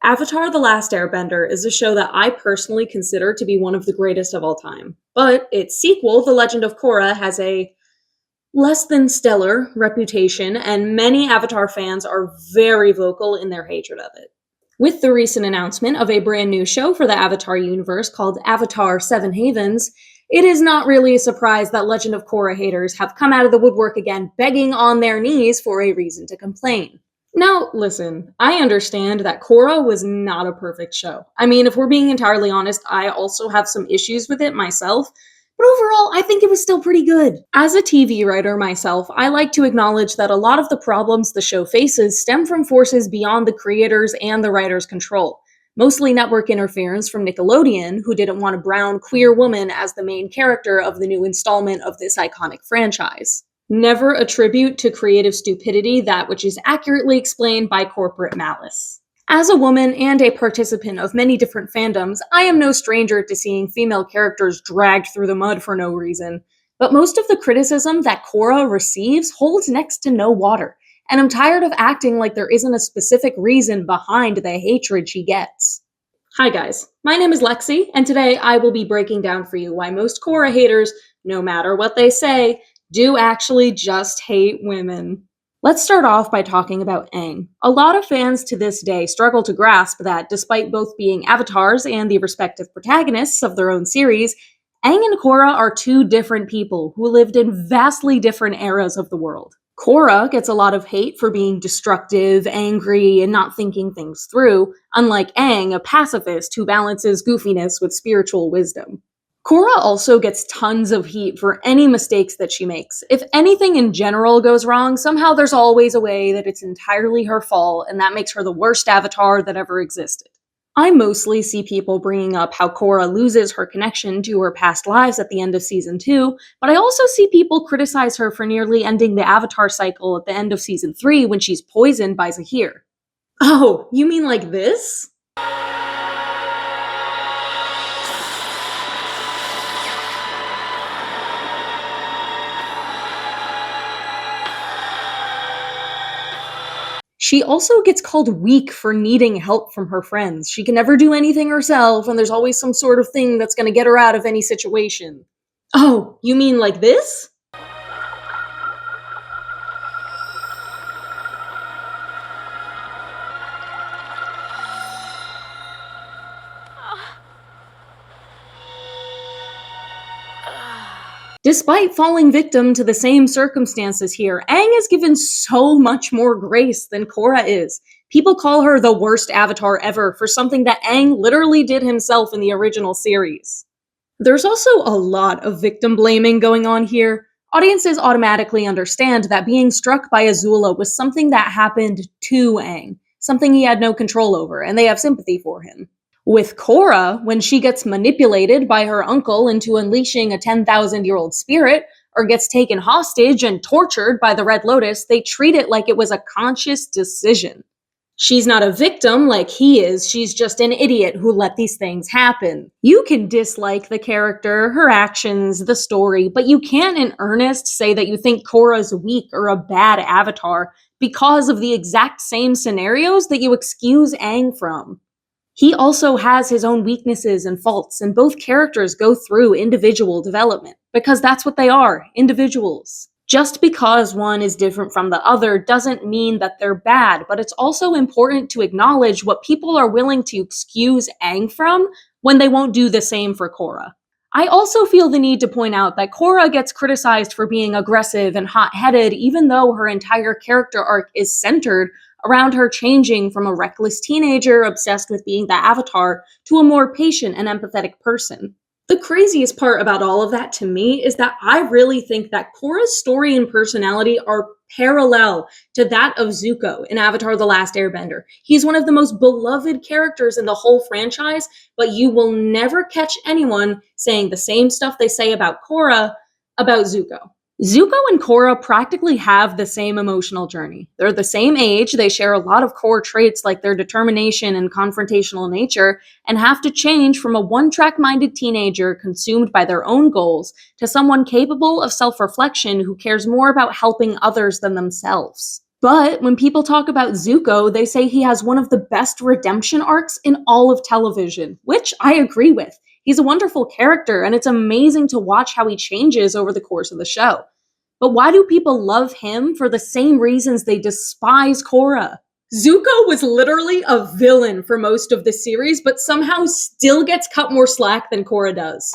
Avatar: The Last Airbender is a show that I personally consider to be one of the greatest of all time. But its sequel, The Legend of Korra, has a less than stellar reputation, and many Avatar fans are very vocal in their hatred of it. With the recent announcement of a brand new show for the Avatar universe called Avatar: Seven Havens, it is not really a surprise that Legend of Korra haters have come out of the woodwork again, begging on their knees for a reason to complain. Now, listen, I understand that Korra was not a perfect show. I mean, if we're being entirely honest, I also have some issues with it myself, but overall, I think it was still pretty good. As a TV writer myself, I like to acknowledge that a lot of the problems the show faces stem from forces beyond the creators and the writers' control. Mostly network interference from Nickelodeon, who didn't want a brown, queer woman as the main character of the new installment of this iconic franchise. Never attribute to creative stupidity that which is accurately explained by corporate malice. As a woman and a participant of many different fandoms, I am no stranger to seeing female characters dragged through the mud for no reason. But most of the criticism that Korra receives holds next to no water, and I'm tired of acting like there isn't a specific reason behind the hatred she gets. Hi guys, my name is Lexi, and today I will be breaking down for you why most Korra haters, no matter what they say, do actually just hate women. Let's start off by talking about Aang. A lot of fans to this day struggle to grasp that despite both being avatars and the respective protagonists of their own series, Aang and Korra are two different people who lived in vastly different eras of the world. Korra gets a lot of hate for being destructive, angry, and not thinking things through, unlike Aang, a pacifist who balances goofiness with spiritual wisdom. Korra also gets tons of heat for any mistakes that she makes. If anything in general goes wrong, somehow there's always a way that it's entirely her fault, and that makes her the worst avatar that ever existed. I mostly see people bringing up how Korra loses her connection to her past lives at the end of Season 2, but I also see people criticize her for nearly ending the avatar cycle at the end of Season 3 when she's poisoned by Zahir. Oh, you mean like this? She also gets called weak for needing help from her friends. She can never do anything herself, and there's always some sort of thing that's gonna get her out of any situation. Oh, you mean like this? Despite falling victim to the same circumstances here, Aang is given so much more grace than Korra is. People call her the worst avatar ever for something that Aang literally did himself in the original series. There's also a lot of victim blaming going on here. Audiences automatically understand that being struck by Azula was something that happened to Aang, something he had no control over, and they have sympathy for him. With Korra, when she gets manipulated by her uncle into unleashing a 10,000-year-old spirit, or gets taken hostage and tortured by the Red Lotus, they treat it like it was a conscious decision. She's not a victim like he is, she's just an idiot who let these things happen. You can dislike the character, her actions, the story, but you can't in earnest say that you think Korra's weak or a bad avatar because of the exact same scenarios that you excuse Aang from. He also has his own weaknesses and faults, and both characters go through individual development, because that's what they are, individuals. Just because one is different from the other doesn't mean that they're bad, but it's also important to acknowledge what people are willing to excuse Aang from when they won't do the same for Korra. I also feel the need to point out that Korra gets criticized for being aggressive and hot-headed even though her entire character arc is centered around her changing from a reckless teenager obsessed with being the Avatar to a more patient and empathetic person. The craziest part about all of that to me is that I really think that Korra's story and personality are parallel to that of Zuko in Avatar: The Last Airbender. He's one of the most beloved characters in the whole franchise, but you will never catch anyone saying the same stuff they say about Korra about Zuko. Zuko and Korra practically have the same emotional journey. They're the same age, they share a lot of core traits like their determination and confrontational nature, and have to change from a one-track-minded teenager consumed by their own goals to someone capable of self-reflection who cares more about helping others than themselves. But when people talk about Zuko, they say he has one of the best redemption arcs in all of television, which I agree with. He's a wonderful character, and it's amazing to watch how he changes over the course of the show. But why do people love him for the same reasons they despise Korra? Zuko was literally a villain for most of the series, but somehow still gets cut more slack than Korra does.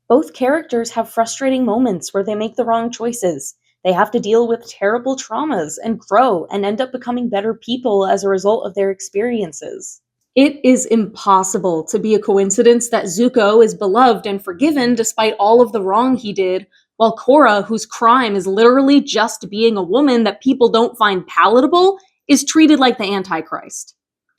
Both characters have frustrating moments where they make the wrong choices. They have to deal with terrible traumas and grow and end up becoming better people as a result of their experiences. It is impossible to be a coincidence that Zuko is beloved and forgiven despite all of the wrong he did, while Korra, whose crime is literally just being a woman that people don't find palatable, is treated like the Antichrist.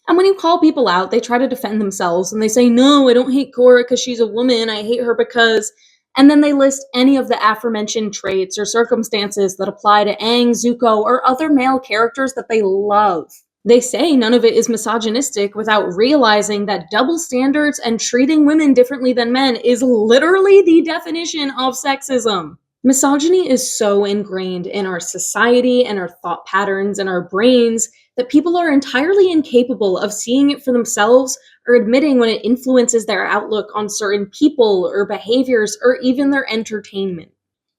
And when you call people out, they try to defend themselves and they say, no, I don't hate Korra because she's a woman, I hate her because. And then they list any of the aforementioned traits or circumstances that apply to Aang, Zuko, or other male characters that they love. They say none of it is misogynistic without realizing that double standards and treating women differently than men is literally the definition of sexism. Misogyny is so ingrained in our society and our thought patterns and our brains that people are entirely incapable of seeing it for themselves or admitting when it influences their outlook on certain people or behaviors or even their entertainment.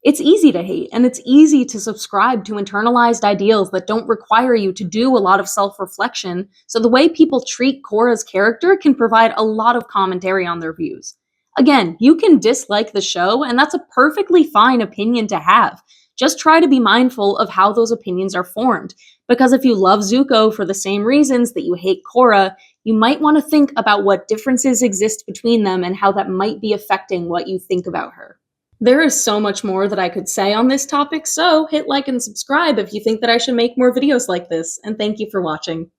It's easy to hate, and it's easy to subscribe to internalized ideals that don't require you to do a lot of self-reflection, so the way people treat Korra's character can provide a lot of commentary on their views. Again, you can dislike the show, and that's a perfectly fine opinion to have. Just try to be mindful of how those opinions are formed, because if you love Zuko for the same reasons that you hate Korra, you might want to think about what differences exist between them and how that might be affecting what you think about her. There is so much more that I could say on this topic, so hit like and subscribe if you think that I should make more videos like this, and thank you for watching.